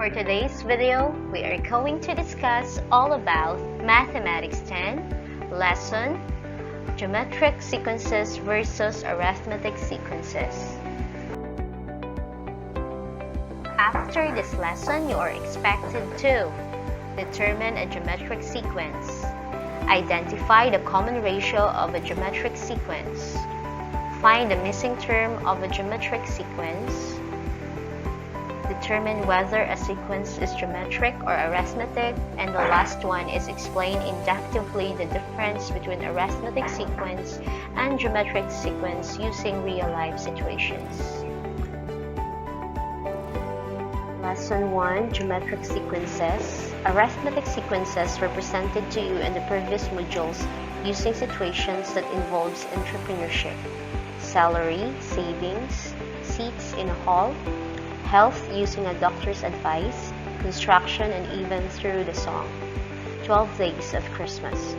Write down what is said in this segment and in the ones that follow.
For today's video, we are going to discuss all about Mathematics 10, lesson, Geometric Sequences versus Arithmetic Sequences. After this lesson, you are expected to determine a geometric sequence, identify the common ratio of a geometric sequence, find the missing term of a geometric sequence, determine whether a sequence is geometric or arithmetic, and the last one is explain inductively the difference between arithmetic sequence and geometric sequence using real-life situations. Lesson 1, Geometric Sequences. Arithmetic sequences were presented to you in the previous modules using situations that involves entrepreneurship, salary, savings, seats in a hall, health using a doctor's advice, construction, and even through the song, 12 Days of Christmas.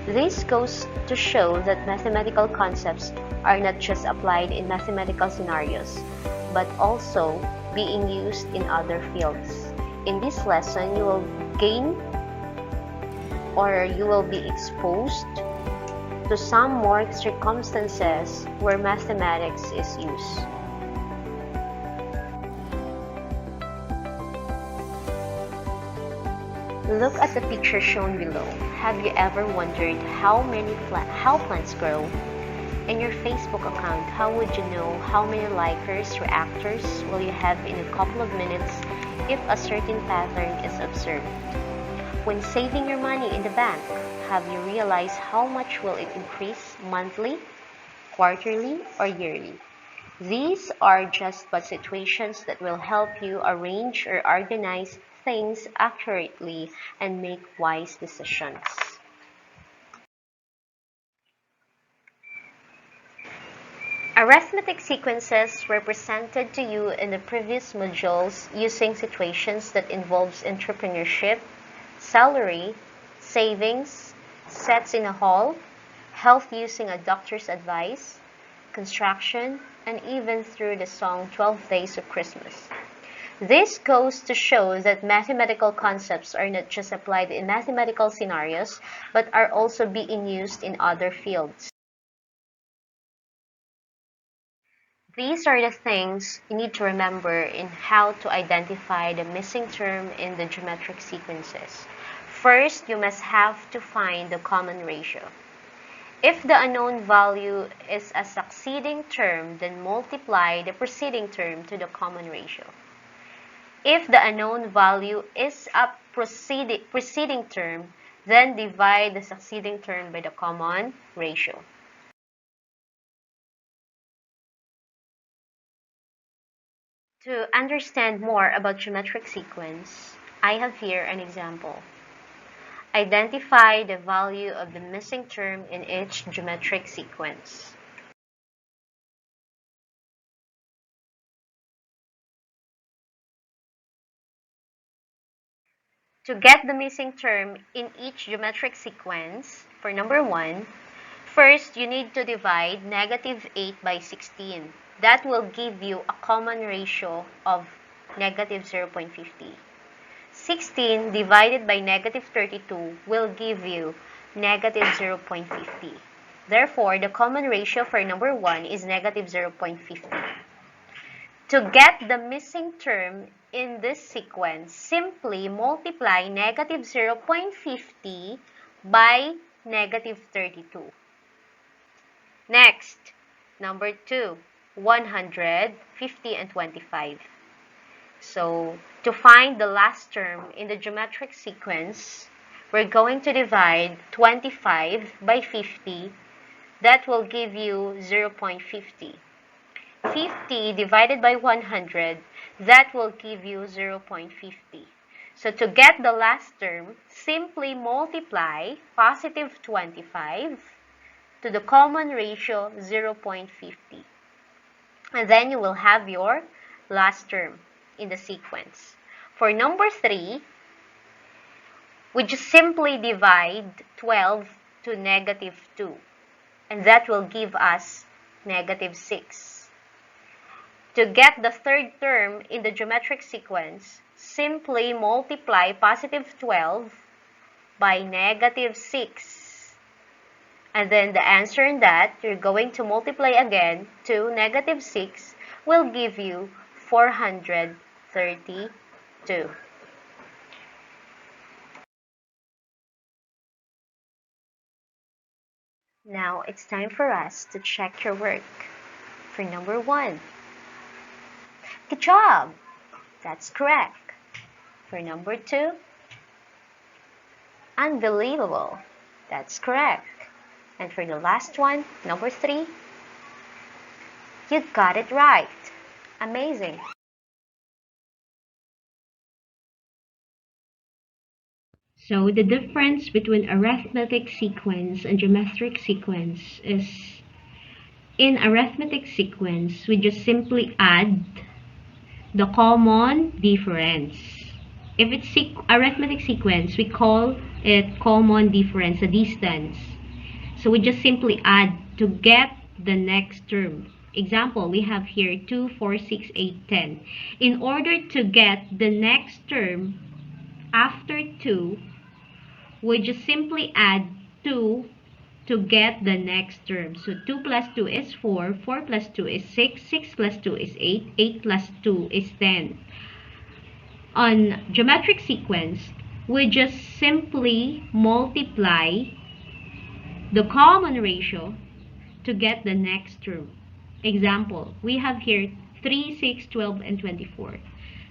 This goes to show that mathematical concepts are not just applied in mathematical scenarios, but also being used in other fields. In this lesson, you will gain or you will be exposed to some more circumstances where mathematics is used. Look at the picture shown below. Have you ever wondered how plants grow? In your Facebook account, how would you know how many likers, reactors will you have in a couple of minutes if a certain pattern is observed? When saving your money in the bank, have you realized how much will it increase monthly, quarterly, or yearly? These are just but situations that will help you arrange or organize things accurately and make wise decisions. Arithmetic sequences were presented to you in the previous modules using situations that involves entrepreneurship, salary, savings, sets in a hall, health using a doctor's advice, construction, and even through the song 12 Days of Christmas. This goes to show that mathematical concepts are not just applied in mathematical scenarios, but are also being used in other fields. These are the things you need to remember in how to identify the missing term in the geometric sequences. First, you must have to find the common ratio. If the unknown value is a succeeding term, then multiply the preceding term to the common ratio. If the unknown value is a preceding term, then divide the succeeding term by the common ratio. To understand more about geometric sequence, I have here an example. Identify the value of the missing term in each geometric sequence. To get the missing term in each geometric sequence, for number 1, first you need to divide negative 8 by 16. That will give you a common ratio of negative 0.50. 16 divided by negative 32 will give you negative 0.50. Therefore, the common ratio for number 1 is negative 0.50. To get the missing term in this sequence, simply multiply negative 0.50 by negative 32. Next, number 2, 100, 50, and 25. So, to find the last term in the geometric sequence, we're going to divide 25 by 50. That will give you 0.50. 50 divided by 100, that will give you 0.50. So to get the last term, simply multiply positive 25 to the common ratio 0.50. And then you will have your last term in the sequence. For number 3, we just simply divide 12 to negative 2. And that will give us negative 6. To get the third term in the geometric sequence, simply multiply positive 12 by negative 6. And then the answer in that, you're going to multiply again to negative 6, will give you 432. Now it's time for us to check your work. For number 1, good job! That's correct. For number 2, unbelievable. That's correct. And for the last one, number 3, you got it right. Amazing. So the difference between arithmetic sequence and geometric sequence is, in arithmetic sequence, we just simply add the common difference. If it's arithmetic sequence, we call it common difference, a distance. So we just simply add to get the next term. Example, we have here 2, 4, 6, 8, 10. In order to get the next term after 2, we just simply add 2 to get the next term. So 2 plus 2 is 4, 4 plus 2 is 6, 6 plus 2 is 8, 8 plus 2 is 10. On geometric sequence, we just simply multiply the common ratio to get the next term. Example, we have here 3, 6, 12, and 24.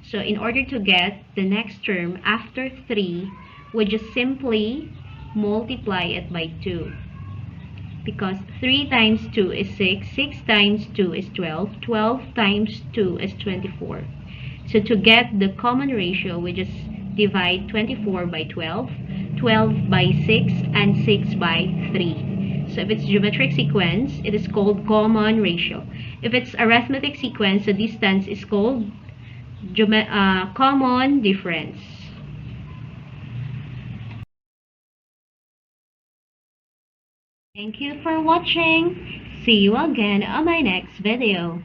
So in order to get the next term after 3, we just simply multiply it by 2. Because 3 times 2 is 6, 6 times 2 is 12, 12 times 2 is 24. So to get the common ratio, we just divide 24 by 12, 12 by 6, and 6 by 3. So if it's geometric sequence, it is called common ratio. If it's arithmetic sequence, the distance is called common difference. Thank you for watching. See you again on my next video.